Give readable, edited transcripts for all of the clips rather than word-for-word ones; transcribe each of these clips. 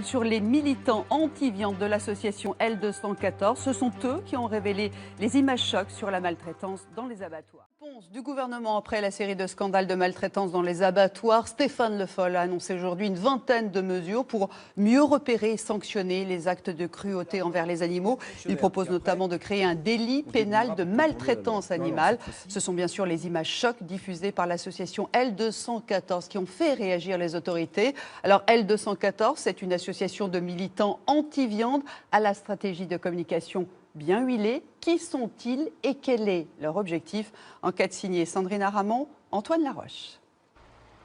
Sur les militants anti-viande de l'association L214, ce sont eux qui ont révélé les images chocs sur la maltraitance dans les abattoirs. Réponse du gouvernement après la série de scandales de maltraitance dans les abattoirs. Stéphane Le Foll a annoncé aujourd'hui une vingtaine de mesures pour mieux repérer et sanctionner les actes de cruauté envers les animaux. Il propose notamment de créer un délit pénal de maltraitance animale. Ce sont bien sûr les images chocs diffusées par l'association L214 qui ont fait réagir les autorités. Alors L214, c'est une association de militants anti-viande à la stratégie de communication bien huilée. Qui sont-ils et quel est leur objectif? Enquête signée Sandrine Aramon, Antoine Laroche.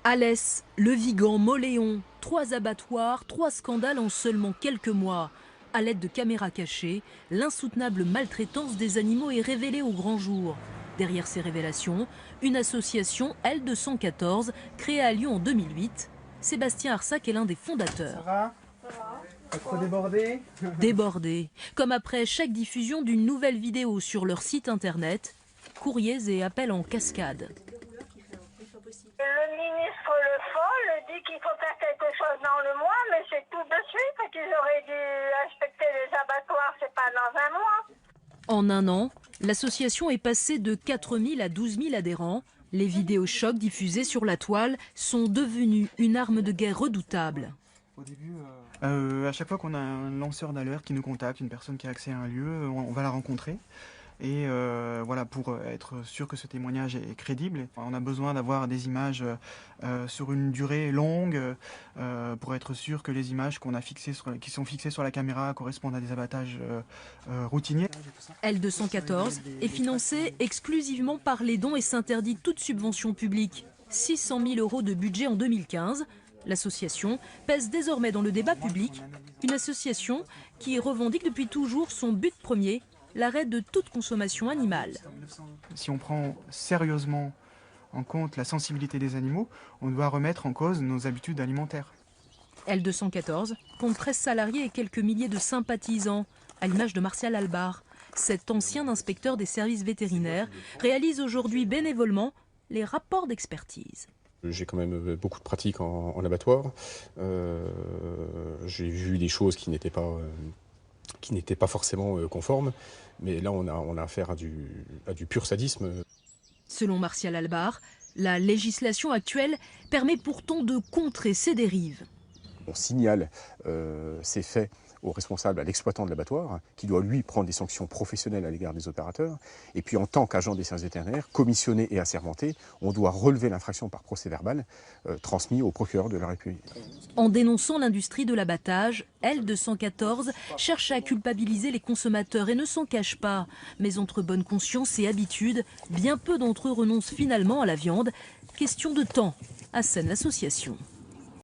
Alès, Le Vigan, Mauléon, 3 abattoirs, 3 scandales en seulement quelques mois. À l'aide de caméras cachées, l'insoutenable maltraitance des animaux est révélée au grand jour. Derrière ces révélations, une association L214 créée à Lyon en 2008. Sébastien Arsac est l'un des fondateurs. Ça va ? Pas trop débordé ? Débordés, comme après chaque diffusion d'une nouvelle vidéo sur leur site internet, courriers et appels en cascade. Le ministre Le Foll dit qu'il faut faire quelque chose dans le mois, mais c'est tout de suite qu'ils auraient dû inspecter les abattoirs, c'est pas dans un mois. En un an, l'association est passée de 4 000 à 12 000 adhérents. Les vidéos chocs diffusées sur la toile sont devenues une arme de guerre redoutable. Au début, à chaque fois qu'on a un lanceur d'alerte qui nous contacte, une personne qui a accès à un lieu, on va la rencontrer. Et voilà, pour être sûr que ce témoignage est crédible, on a besoin d'avoir des images sur une durée longue pour être sûr que les images qui sont fixées sur la caméra correspondent à des abattages routiniers. L214 est financé exclusivement par les dons et s'interdit toute subvention publique. 600 000 € de budget en 2015. L'association pèse désormais dans le débat public, une association qui revendique depuis toujours son but premier, l'arrêt de toute consommation animale. Si on prend sérieusement en compte la sensibilité des animaux, on doit remettre en cause nos habitudes alimentaires. L214 compte 13 salariés et quelques milliers de sympathisants, à l'image de Martial Albar. Cet ancien inspecteur des services vétérinaires réalise aujourd'hui bénévolement les rapports d'expertise. J'ai quand même beaucoup de pratiques en abattoir. J'ai vu des choses qui n'étaient pas forcément conformes, mais là on a affaire à du pur sadisme. Selon Martial Albar, la législation actuelle permet pourtant de contrer ces dérives. On signale ces faits au responsable, à l'exploitant de l'abattoir, qui doit lui prendre des sanctions professionnelles à l'égard des opérateurs. Et puis en tant qu'agent des services vétérinaires, commissionné et assermenté, on doit relever l'infraction par procès verbal transmis au procureur de la République. En dénonçant l'industrie de l'abattage, L214 cherche à culpabiliser les consommateurs et ne s'en cache pas. Mais entre bonne conscience et habitude, bien peu d'entre eux renoncent finalement à la viande. Question de temps, assène l'association.